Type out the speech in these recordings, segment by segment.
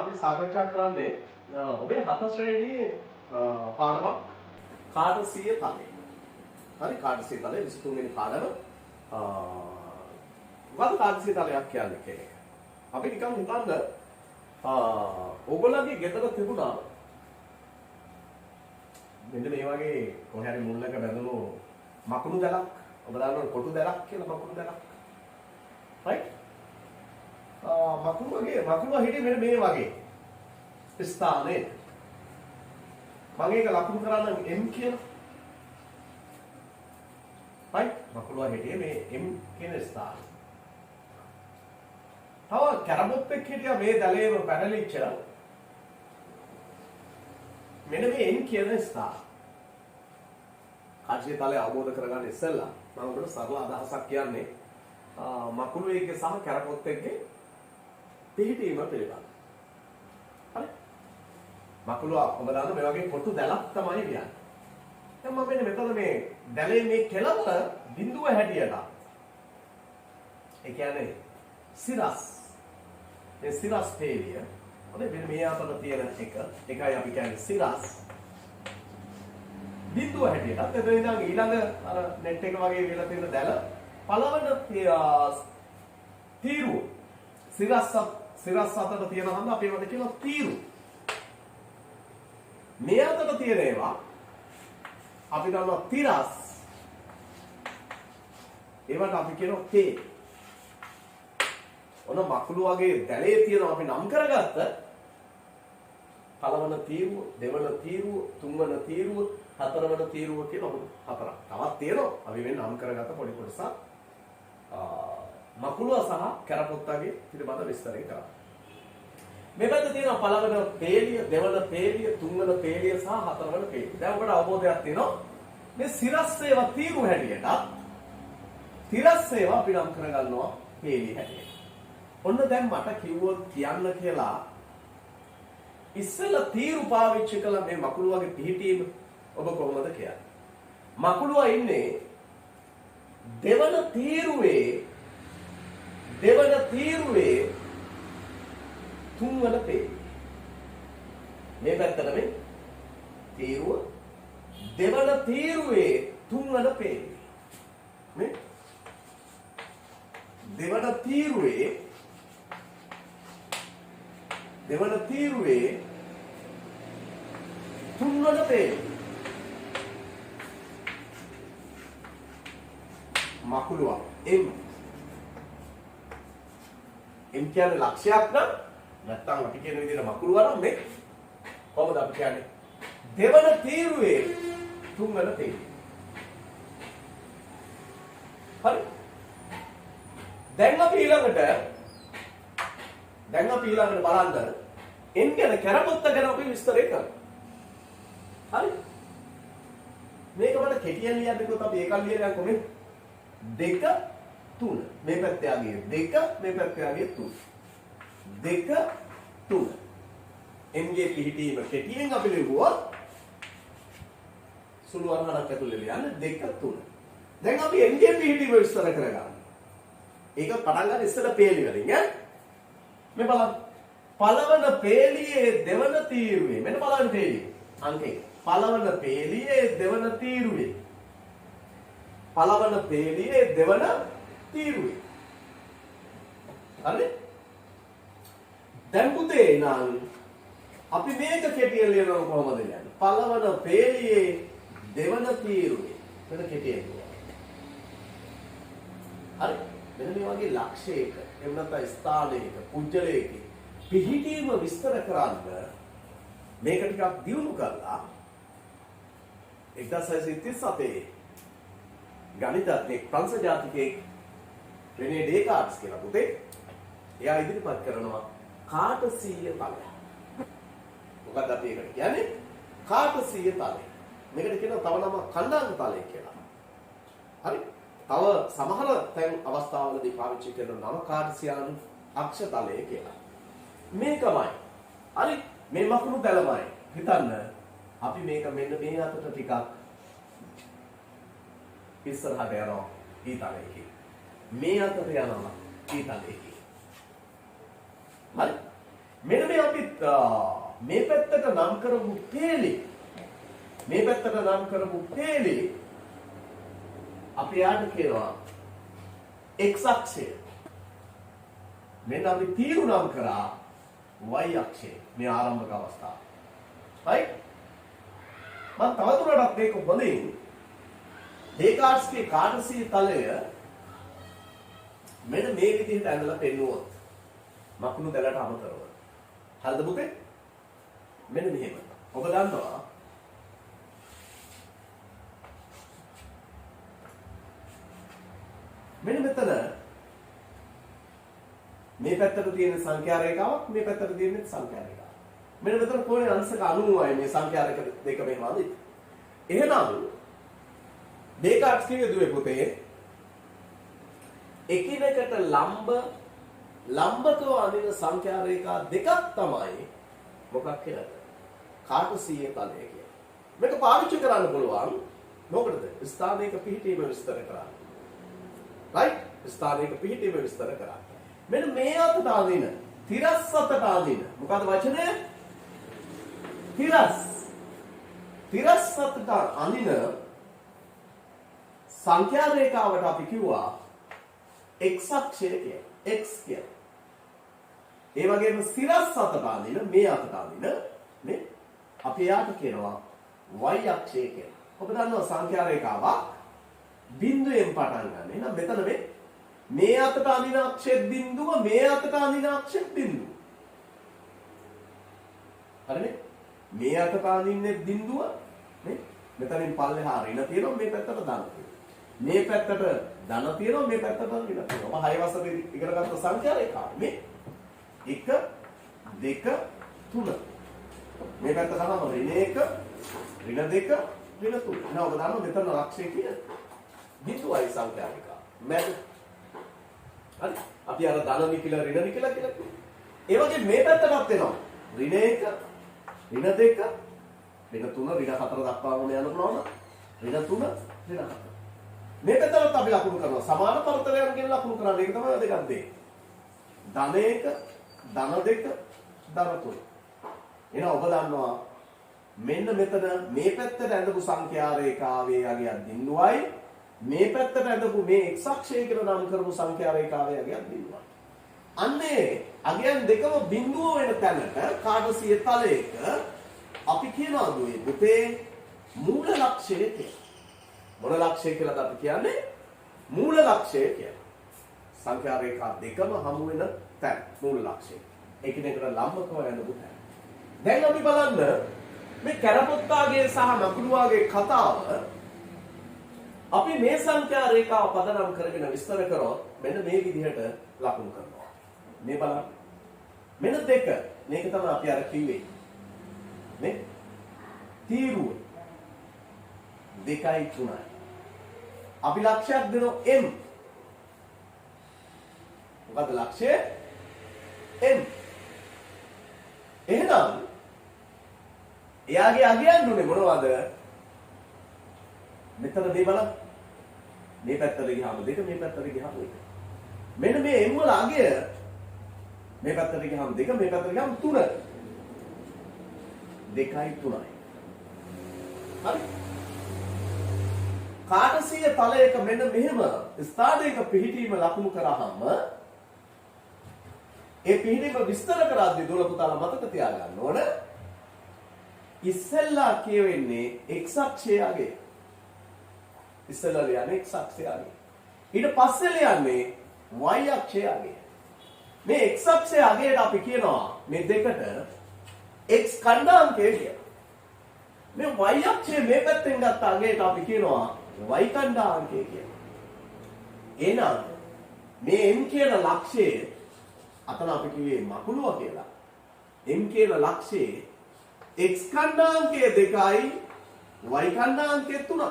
අපි සාකච්ඡා කරන්නේ ඔබේ 7 ශ්‍රේණියේ පාඩමක් කාටසීය තලය. හරි කාටසීය තලය 23 වෙනි පාඩම මොකද කාටසීය තලයක් කියන්නේ කියන එක. අපි නිකන් හිතන්න ඕගොල්ලන්ගේ ගෙදර තිබුණා මෙන්න මේ වගේ කොහේ මුල්ලක බැඳුණු මකුණු දැලක් ඔබ දන්නවනේ කොටු දැලක් කියලා මකුණු දැලක්. right? මකුණු හිටියේ මෙන්න මේ වගේ ස්ථානයේ මම ඒක ලකුණු කරන්න M කියලා. right? මකුණු හිටියේ මේ M කියන ස්ථානයේ. තව කැරබොත්තෙක් හිටියා මේ දැලේම පැනලිච්ච මෙන්න මේ N කියන ස්ථාන. කාර්ය තලය අවබෝධ කරගන්න ඉස්සෙල්ලා මම ඔබට සරල අදහසක් කියන්නේ මකුළු එකේ සහ කැරපොත්තෙක්ගේ පිහිටීම පිළිබඳ. හරි? මකුළු ඔබ දන්න මේ වගේ කොටු දැලක් තමයි කියන්නේ. දැන් මම මෙතන මේ දැලේ මේ කෙළවර බිඳුව හැටියට ඒ කියන්නේ සිරස් මේ සිරස් තේරිය ඔනේ මෙන්න මේ අතර තියෙන එකයි අපි කියන්නේ සිරස් බිඳුව හැටියට එතන ඉඳන් ඊළඟ අර net එක වගේ විල තියෙන දැල පළවන තීරුව සිරස් අතර තියෙන හන්ද අපි ඒවට කියනවා තීරු. මේ අතර තියෙන ඒවා අපි දන්නවා තිරස්. ඒවට අපි කියනවා තේ. ඔන්න මකුළු වගේ දැලේ තියෙනවා අපි නම් කරගත්ත පළවන තීරුව, දෙවන තීරුව, තුන්වන තීරුව, හතරවන තීරුව කියලා හතරක්. තවත් තියෙනවා. අපි මේ නම් කරගත්ත පොඩි කොටසක් මකුළුව සහ කැරපොත්තගේ පිළිබඳ විස්තරය කරා. මේ පැත්තේ තියෙනවා පළවන පේලිය, දෙවන පේලිය, තුන්වන පේලිය සහ හතරවන පේලිය. දැන් ඔබට අවබෝධයක් තියෙනවා මේ සිරස් ඒවා තීරු හැටියට තිරස් ඒවා අපි නම් කරගන්නවා පේලිය හැටියට. ඔන්න දැන් මට කිව්වොත් කියන්න කියලා ඉස්සෙල්ලා තීරු පාවිච්චි කළ මේ මකුළුවගේ පිහිටීම ඔබ කොහොමද කියන්නේ? මකුළුවා ඉන්නේ දෙවන තීරුවේ තුන්වන පේලිය. මේ පැත්තට මේ තීරුව දෙවන තීරුවේ තුන්වන පේලිය. මේ දෙවන තීරුවේ තුන්වන පේලිය. මකුළුවා M කියන්නේ ලක්ෂයක් නම් නැත්තම් අපි කියන විදිහට මකුළුවා නම් මේ කොහොමද අපි කියන්නේ දෙවන තීරුවේ තුන්වන පේලිය. හරි? දැන් අපි ඊළඟට බලන්න N ගැන කැරපොත්ත ගැන අපි විස්තරය කරමු. හරි? මේක මට කෙටියෙන් ලියන්නකොත් අපි ඒකල් ලියලා කොහොමද? 2 3 මේ පැත්තේ ආගේ 2 මේ පැත්තේ ආගේ 3 2 3 N ගේ පිහිටීම කෙටියෙන් අපි ලියුවොත් සුළු වර්ණයක් ඇතුළේ ලියන්න 2 3. දැන් අපි N ගේ පිහිටීම විස්තර කරගන්න. ඒක පටන් ගන්න ඉස්සෙල්ලා පේලි වලින් ඈ මේ බලන්න පළවන පේලියේ දෙවන තීරුවේ මෙන්න බලන්න පේලිය අංක 1 පළවන පේලියේ දෙවන තීරුවේ හරි දැන් පුතේ නම් අපි මේක කෙටියෙන් ලියනවා කොහොමද කියන්නේ පළවන පේලියේ දෙවන තීරුවේ මෙන්න කෙටියෙන් හරි මෙන්න මේ වගේ ලක්ෂයක එහෙම නැත්නම් ස්ථානයක පුජ්‍යලයක පිහිටීම විස්තර කරන්න මේක ටිකක් දියුණු කරලා 1937 ගණිතඥයෙක් ප්‍රංශ ජාතිකයෙක් රෙනේ ඩේකාර්ට්ස් කියලා පුතේ එයා ඉදිරිපත් කරනවා කාටසීය තලය. මොකක්ද අපි ඒකට කියන්නේ? කාටසීය තලය. මේකට කියනවා තව නම කණ්ඩායම් තලය කියලා. හරි? තව සමහර තැන් අවස්ථාවලදී පාවිච්චි කරන නම කාටසියානු අක්ෂ තලය කියලා. මේකමයි. හරි? මේ මකුණු දැලමයි. හිතන්න අපි මේක මෙන්න මේ අතට ටිකක් ඉස්සරහට යනවා ඊතලයේ. මේ අතට යනවා ඊතලයේ. හරි? මෙන්න මේ අපි මේ පැත්තට නම් කරපු පේලි මේ පැත්තට නම් කරපු පේලි අපි යාට කියනවා x අක්ෂය. මෙන්න අපි තීරු නම් කරා y අක්ෂය. මේ ආරම්භක අවස්ථාව. right? මම තවදුරටත් මේක හොඳින් ඩේකාර්ට්ස්ගේ කාටසීය තලය මෙන්න මේ විදිහට ඇඳලා පෙන්නුවොත් මකුණු දැලට අමතරව. හරිද පුතේ? මෙන්න මෙහෙම. ඔබ දන්නවා මෙන්න මෙතන මේ පැත්තට තියෙන සංඛ්‍යා රේඛාවක් මේ පැත්තට තියෙන සංඛ්‍යා රේඛාවක්. මෙන්න මෙතන කොහේ අංශක 90යි මේ සංඛ්‍යා රේඛ දෙක මෙහෙම අදින්න. එහෙනම් ඩේකාර්ට්ස් කිව්වේ පුතේ එකිනෙකට ලම්බකව අදින සංඛ්‍යා රේඛා දෙකක් තමයි මොකක් කියලාද? කාටසීය තලය කියන්නේ. මේක පාවිච්චි කරන්න පුළුවන් මොකටද? ස්ථානයක පිහිටීම විස්තර කරන්න. right? ස්ථානයක පිහිටීම විස්තර කරන්න. මෙන්න මේ අතට අදින තිරස් අතට අදින මොකද්ද වචනය? තිරස් අතට අදින සංඛ්‍යා රේඛාවට අපි කිව්වා x අක්ෂය කියලා. x කියලා. ඒ වගේම සිරස් අතට අදින මේ අතට අදින මේ අපි යාට කියනවා y අක්ෂය කියලා. ඔබ දන්නවා සංඛ්‍යා රේඛාවක් බිඳුවෙන් පටන් ගන්න. එහෙනම් මෙතන මේ අතට අදින අක්ෂය බිඳුව මේ අතට අදින අක්ෂය බිඳුව. හරිනේ? මේ අතට අදින්නේ බිඳුව නේ? මෙතනින් පල්ලෙහා ඍණ තියෙනවා මේ පැත්තට ධන තියෙනවා. මේ පැත්තට ධන තියෙනවා මේ පැත්තට ඍණ තියෙනවා. ඔබ 6 වසරේ ඉගෙන ගත්ත සංඛ්‍යා රේඛාව මේ 1 2 3. මේ පැත්ත තමයි ඍණ 1 ඍණ 2 ඍණ 3. now ඔබ දන්නවා මෙතන අක්ෂය කියන්නේ බිඳුවයි සංඛ්‍යා රේඛාව. මැද හරි අපි අර ධන නිකිල ඍණ නිකිල කියලා කිව්වා. ඒ වගේ මේ පැත්තටත් එනවා. ඍණ 1 ඍණ 2 ඍණ 3 ඍණ 4 දක්වාම යන පුළුවන්. ඍණ 3 ඍණ 4. මේ පැත්තට අපි ලකුණු කරනවා. සමාන පරතරයන් කියන ලකුණු කරන්නේ. ඒක තමයි වැදගත් දේ. ධන 1 ධන 2 ධන 3. එහෙනම් ඔබ දන්නවා මෙන්න මෙතන මේ පැත්තට ඇඳපු සංඛ්‍යා රේඛාවේ යගයක් බිඳුවයි මේ පැත්තට ඇඳපු මේ x අක්ෂය කියලා නම් කරපු සංඛ්‍යා රේඛාවේ යගයක් බිඳුවයි. අන්නේ අගයන් දෙකම බිඳුව වෙන තැනට කාටසීය තලයක අපි කියනවා දුවේ පුතේ මූල ලක්ෂය කියලා. මොන ලක්ෂය කියලාද අපි කියන්නේ? මූල ලක්ෂය කියලා. සංඛ්‍යා රේඛා දෙකම හමු වෙන තැන මූල ලක්ෂය. එකිනෙකට ලම්බකව ඇඳපු තැන. දැන් අපි බලන්න මේ කැරපොත්තාගේ සහ නකුළුවාගේ කතාව අපි මේ සංඛ්‍යා රේඛාව පදනම් කරගෙන විස්තර කරොත් මෙන්න මේ විදිහට ලකුණු කරනවා. මේ බලන්න. මෙන්න දෙක. මේක තමයි අපි අර කිව්වේ. මේ තීරුව 2යි 3යි. අපි ලක්ෂයක් දෙනවා m. මොකද ලක්ෂය m. එහෙනම් එයාගේ අගයන් දුන්නේ මොනවද? මෙතන මේ බලන්න. මේ පැත්තට ගියාම 2 මේ පැත්තට ගියාම 1. මෙන්න මේ m වල අගය මේ පැත්තට ගියාම 2 මේ පැත්තට ගියාම 3. 2යි 3යි. හරි. කාටසීය තලයක මෙන්න මෙහෙම ස්ථානයක පිහිටීම ලකුණු කරාම ඒ පිහිටීම විස්තර කරද්දී දුර පුතාලා මතක තියාගන්න ඕන ඉස්සෙල්ලා කියවෙන්නේ x අක්ෂය අගය. ඉස්සෙල්ලා ලියන්නේ x අක්ෂය අගය. ඊට පස්සේ ලියන්නේ y අක්ෂය අගය. මේ x අක්ෂය අගයට අපි කියනවා මේ දෙකට x කණ්ඩාංකය කියලා. මේ y අක්ෂය මේ පැත්තෙන් ගත්ත අගයට අපි කියනවා y කණ්ඩාංකය කියලා. එහෙනම් මේ m කියන ලක්ෂය අතන අපි කිව්වේ මකුළුව කියලා. m කියන ලක්ෂයේ x කණ්ඩාංකය 2යි y කණ්ඩාංකය 3යි.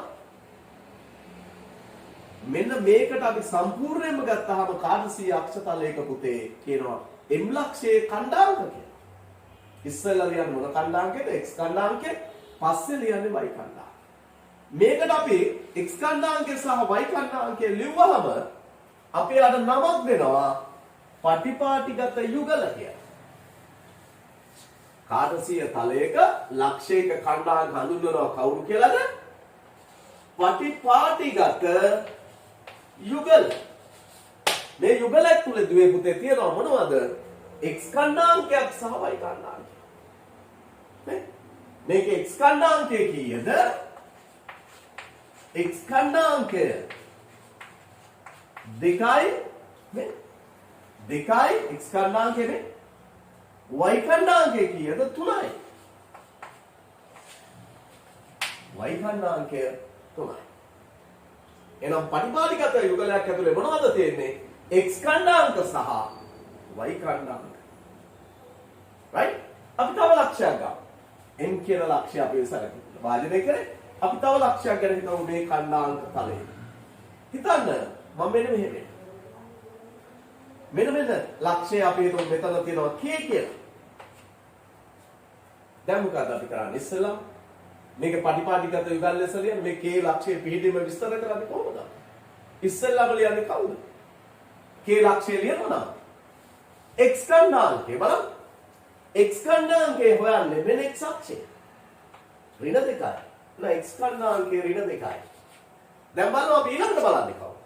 මෙන්න මේකට අපි සම්පූර්ණයෙන්ම ගත්තාම කාටසීය අක්ෂතලයක පුතේ කියනවා m ලක්ෂයේ කණ්ඩාංක කියලා. ඉස්සෙල්ලා ලියන්නේ මොන කණ්ඩාංකයද? x කණ්ඩාංකය. පස්සේ ලියන්නේ y කණ්ඩාංකය. මේකට අපි x කණ්ඩාංකය සහ y කණ්ඩාංකය ලිව්වහම අපි අර නමක් දෙනවා පටිපාටිගත යුගල කියලා. කාටසීය තලයක ලක්ෂයක කණ්ඩායම් හඳුන්වනවා කවුරු කියලාද? පටිපාටිගත යුගල. මේ යුගලයක් තුල දුවේ පුතේ තියෙනවා මොනවද? x කණ්ඩායමක් සහ y කණ්ඩායමක්. නේ? මේකේ x කණ්ඩායමකේ කීයද? x කණ්ඩායමකය 2යි නේ? 2යි x කණ්ඩායමකේ නේ? y කණ්ඩායමකේ කීයද? 3යි. y කණ්ඩායමකය 3යි. එහෙනම් පටිපාටිගත යුගලයක් ඇතුලේ මොනවද තියෙන්නේ? x කණ්ඩායමක සහ y කණ්ඩායමක. right? අපි තව ලක්ෂයක් ගමු. n කියන ලක්ෂය අපි ඉස්සරහට වාජනය කරේ. අපි තව ලක්ෂයක් ගැන හිතමු මේ කණ්ඩායමක තලයේ. හිතන්න මම මෙන්න ලක්ෂය අපි හිතමු මෙතන තියෙනවා k කියලා. දැන් මොකද අපි කරන්නේ? ඉස්සෙල්ලා මේක පටිපාටිගත යුගල් ලෙස ලියන්න මේ k ලක්ෂයේ පිළිදෙම විස්තර කරන්නේ කොහොමද? ඉස්සෙල්ලාම ලියන්නේ කවුද? k ලක්ෂය ලියනවා නම් x කණ්ඩායමකේ බලන්න. x කණ්ඩායමකේ හොයන්නේ මෙන්න x අක්ෂය. ඍණ 2යි. නෑ x කණ්ඩායමකේ ඍණ 2යි. දැන් බලන්න අපි ඊළඟට බලන්නේ කවුද?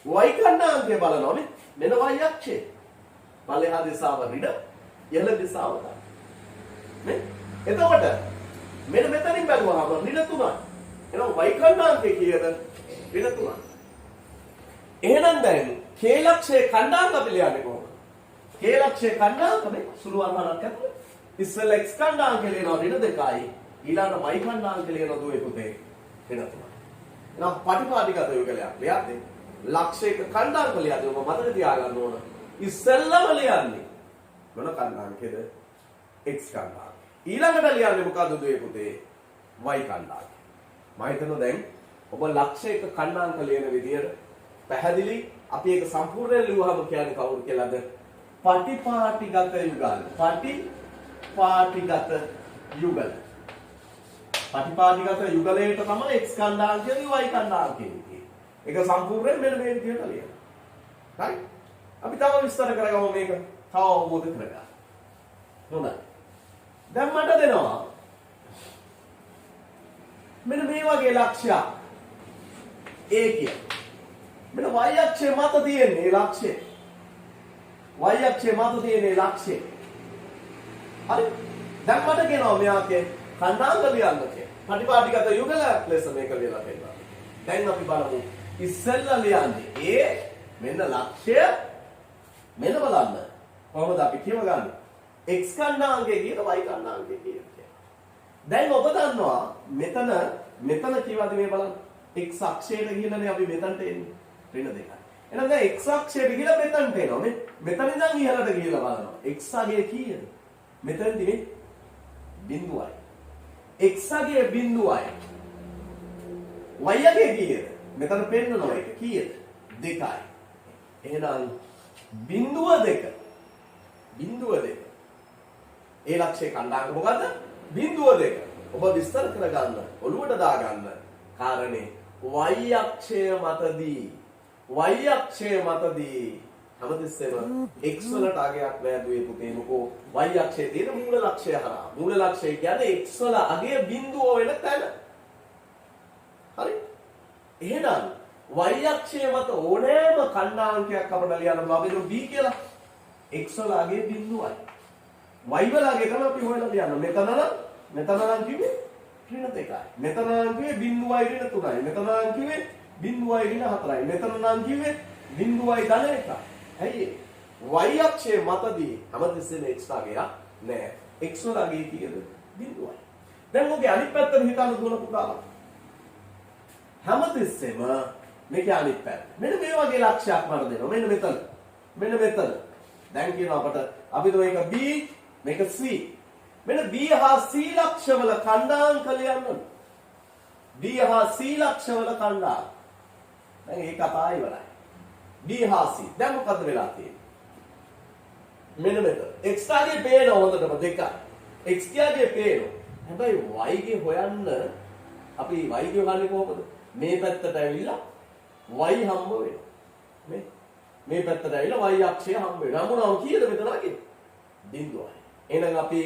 y කණ්ඩායමකේ බලනවා මෙන්න y අක්ෂය. පළෙහා දිශාව ඍණ ඉහළ දිශාව ගන්න. නේ? එතකොට මෙන්න මෙතනින් බැලුවාම ඍණ 3යි. එහෙනම් y කණ්ඩායමකේ කීයද? ඍණ 3යි. එහෙනම් දැන් k ලක්ෂයේ කණ්ඩායම අපි ලියන්නේ කොහොමද? k ලක්ෂයේ කණ්ඩායම සුළු වර්ණයක් ඇතුළේ ඉස්සෙල්ලා x කණ්ඩායමකේ ලියනවා ඍණ 2යි. ඊළඟට y කණ්ඩායමකේ ලියනවා දුවේ පුතේ ඍණ 3යි. එහෙනම් පටිපාටිගත යුගලයක් ලියද්දී ලක්ෂයක කණ්ඩායම ලියද්දී ඔබ මතක තියාගන්න ඕන ඉස්සෙල්ලාම ලියන්නේ මොන කණ්ඩායමකේද? x කණ්ඩායම. ඊළඟට ලියන්නේ මොකද්ද දුවේ පුතේ? y කණ්ඩායම. මම හිතනවා දැන් ඔබ ලක්ෂයක කණ්ඩායමක ලියන විදියට පැහැදිලි. අපි ඒක සම්පූර්ණයෙන් ලියුවහම කියන්නේ කවුරු කියලාද? පටිපාටිගත යුගල්. පටිපාටිගත යුගල. පටිපාටිගත යුගලයට තමයි x කණ්ඩායම කියන්නේ y කණ්ඩායම කියන්නේ. ඒක සම්පූර්ණයෙන් මෙන්න මේ විදිහට ලියන්න. right? අපි තව විස්තර කරගමු මේක. තව අවබෝධ කරගන්න. හොඳයි. දැන් මට දෙනවා මෙන්න මේ වගේ ලක්ෂයක් a කියන. මෙන්න y අක්ෂය මත තියෙන්නේ ලක්ෂය. y අක්ෂය මත තියෙන්නේ ලක්ෂය. හරි? දැන් මට කියනවා මෙයාගේ කණ්ඩායම ලියන්න කියලා. පටිපාටිගත යුගලයක් ලෙස මේක ලියලා දෙන්නවා. දැන් අපි බලමු ඉස්සෙල්ලා ලියන්නේ a මෙන්න ලක්ෂය මෙන්න බලන්න. කොහොමද අපි කියවගන්නේ? x කණ්ඩායමකේ කීයද y කණ්ඩායමකේ කීයද කියලා. දැන් ඔබ දන්නවා මෙතන කීවද මේ බලන්න. x අක්ෂයට ගිහිල්ලානේ අපි මෙතනට එන්නේ. ඍණ 2යි. එහෙනම් දැන් x අක්ෂයට ගිහිල්ලා මෙතනට එනවා නේ. මෙතන ඉඳන් ඉහළට ගිහිල්ලා බලනවා. x අගය කීයද? මෙතනදී මේ බිඳුවයි. x අගය බිඳුවයි. y අගය කීයද? මෙතන පෙන්නනවා ඒක කීයද? 2යි. එහෙනම් බිඳුව 2. ඒ ලක්ෂයේ කණ්ඩායම මොකද්ද? බිඳුව 2. ඔබ විස්තර කරගන්න, ඔළුවට දාගන්න. කාරණේ y අක්ෂය මතදී හැමතිස්සෙම x වලට අගයක් නෑ දුවේ පුතේ. මොකෝ y අක්ෂයේ තියෙන මූල ලක්ෂය හරහා. මූල ලක්ෂය කියන්නේ x වල අගය බිඳුව වෙන තැන. හරි? එහෙනම් y අක්ෂය මත ඕනෑම කණ්ඩායමකයක් අපිට ලියන්න ලැබෙන b කියලා. x වල අගය බිඳුවයි. y වල අගය තමයි අපි හොයලා ලියන්න. මෙතන නම් කිව්වේ ඍණ 2යි. මෙතන නම් කිව්වේ බිඳුවයි ඍණ 3යි. මෙතන නම් කිව්වේ බිඳුවයි ඍණ 4යි. මෙතන නම් කිව්වේ බිඳුවයි ධන 1යි. ඇයි y අක්ෂයේ මතදී හැමතිස්සෙම x අගයක් නෑ. x වල අගය කීයද? බිඳුවයි. දැන් ඔගේ අනිත් පැත්තට හිතන්න දුවන පුතාලා. හැමතිස්සෙම මේකේ අනිත් පැත්ත. මෙන්න මේ වගේ ලක්ෂයක් මට දෙනවා. මෙන්න මෙතන. දැන් කියනවා අපට අපි તો මේක b මේක c. මෙන්න b හා c ලක්ෂවල කණ්ඩායම් ලියන්න. b හා c ලක්ෂවල කණ්ඩායම්. දැන් ඒක කතා ඉවරයි. b හා c. දැන් මොකද වෙලා තියෙන්නේ? මෙන්න මෙතන. x ගේ පේන හොඳටම 2යි. x ගේ පේන. හැබැයි y ගේ හොයන්න අපි y ගේ හොයන්නේ කොහොමද? මේ පැත්තට ඇවිල්ලා y හම්බ වෙනවා. මේ පැත්තට ඇවිල්ලා y අක්ෂය හම්බ වෙනවා. නමුනම් කීයද මෙතන අගේ? බිඳුවයි. එහෙනම් අපි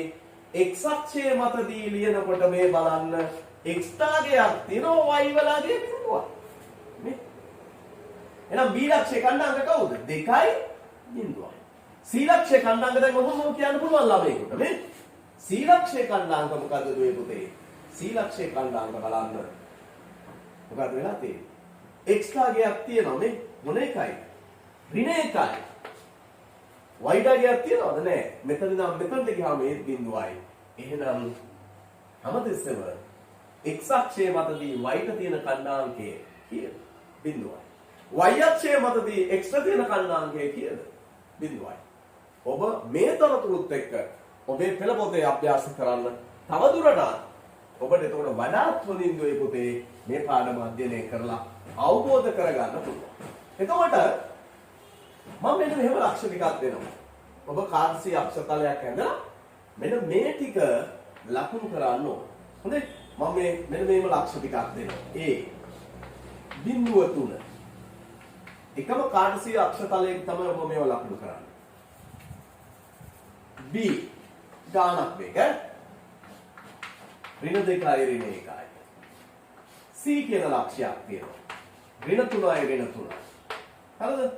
x අක්ෂයේ මතදී ලියනකොට මේ බලන්න x තාගයක් තියෙනවා y වලගේ බිඳුවක්. නේ? එහෙනම් b ලක්ෂයේ කණ්ඩාංක කවුද? 2යි බිඳුවයි. c ලක්ෂයේ කණ්ඩාංක දැන් කොහොමද කියන්න පුළුවන් ළමයෙකුට නේ? c ලක්ෂයේ කණ්ඩාංක මොකද දුවේ පුතේ? c ලක්ෂයේ කණ්ඩාංක බලන්න. මොකද වෙලා තියෙන්නේ? x තාගයක් තියෙනවා නේ. මොන එකයි? ඍණ 1යි. y තාගයක් තියනවද නැහැ? මෙතන ඉඳන් මෙතනට ගියාම ඒ බිඳුවයි. එහෙනම් හැමතිස්සෙම x අක්ෂයේ මතදී y ට තියෙන කණ්ඩාංකය කීයද? බිඳුවයි. y අක්ෂයේ මතදී x ට තියෙන කණ්ඩාංකය කීයද? බිඳුවයි. ඔබ මේ තොරතුරුත් එක්ක ඔබේ පෙළ පොතේ අභ්‍යාස කරන්න තවදුරටත් ඔබට එතකොට වඩාත් හොඳින් දුවේ පුතේ මේ පාඩම අධ්‍යයනය කරලා අවබෝධ කරගන්න පුළුවන්. එතකොට මම මෙන්න මෙහෙම ලක්ෂ ටිකක් දෙනවා. ඔබ කාර්සී අක්ෂතලයක් ඇඳලා මෙන්න මේ ටික ලකුණු කරන්න ඕන. හොඳයි? මම මෙන්න මේම ලක්ෂ ටිකක් දෙනවා. A 0.3 එකම කාර්සී අක්ෂතලයක තමයි ඔබ මේව ලකුණු කරන්නේ. B ගානක් මේක. ඍණ 2යි ඍණ 1යි. C කියන ලක්ෂයක් තියෙනවා. ඍණ 3යි ඍණ 3යි. හරිද?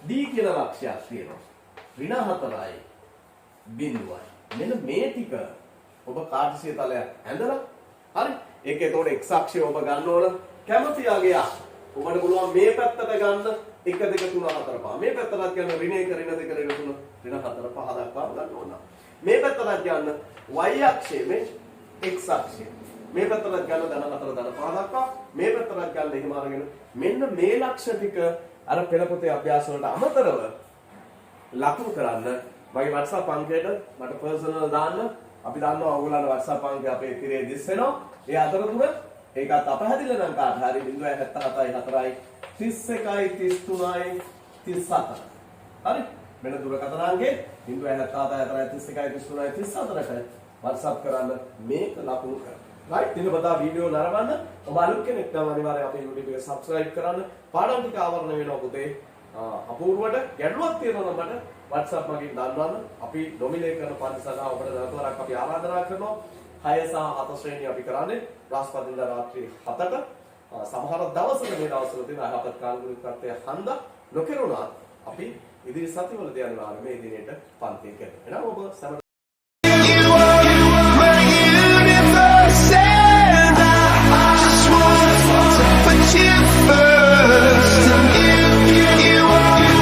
D කියන ලක්ෂයක් තියෙනවා. ඍණ 4යි බිඳුවයි. මෙන්න මේ ටික ඔබ කාර්යසිය තලයක් ඇඳලා හරි? ඒක එතකොට x අක්ෂය ඔබ ගන්න ඕන කැමති අගයක්. ඔබට පුළුවන් මේ පැත්තට ගන්න 1 2 3 4 5. මේ පැත්තට ගන්න ඍණ 1 ඍණ 2 ඍණ 3 ඍණ 4 5 දක්වා ගන්න ඕන. මේ පැත්තට ගන්න y අක්ෂය මේ x අක්ෂය. මේ පැත්තට ගන්න ධන 4 ධන 5 දක්වා. මේ පැත්තට ගන්න එහෙම අරගෙන මෙන්න මේ ලක්ෂ ටික අර පෙළ පොතේ අභ්‍යාස වලට අමතරව ලකුණු කරන්න මගේ WhatsApp අංකයට මට පර්සනල් දාන්න. අපි දන්නවා ඔයගොල්ලන්ගේ WhatsApp අංකය අපේ තිරේ දිස් වෙනවා. ඒ අතරතුර ඒකත් අපහැදිලා නම් කාට හරි 0.77යි 4යි 31යි 33යි 34. හරි? මෙන්න දුරකථන අංකේ 0.77යි 4යි 31යි 33යි 34ට WhatsApp කරන්න මේක ලකුණු කරන්න. right? දිනපතා වීඩියෝ නරඹන්න. ඔබ අලුත් කෙනෙක් නම් අනිවාර්යයෙන් අපේ YouTube එක subscribe කරන්න. පාඩම් ටික ආවරණය වෙනවා පුතේ. අපූර්වට ගැටලුවක් තියෙනවා නම් මට WhatsApp මගින් දන්වන්න. අපි නොමිලේ කරන පන්ති සඳහා ඔබට නැවතවරක් අපි ආරාධනා කරනවා. 6 සහ 7 ශ්‍රේණිය අපි කරන්නේ බ්‍රහස්පතින්දා රාත්‍රී 7ට. සමහර දවසක මේ දවස්වලදී අයහපත් කාලගුණික තත්ත්වය හන්දා නොකරුණා අපි ඉදිරි සතිවලදී අනිවාර්යයෙන් මේ දිනේට පන්ති කරනවා. එහෙනම් ඔබ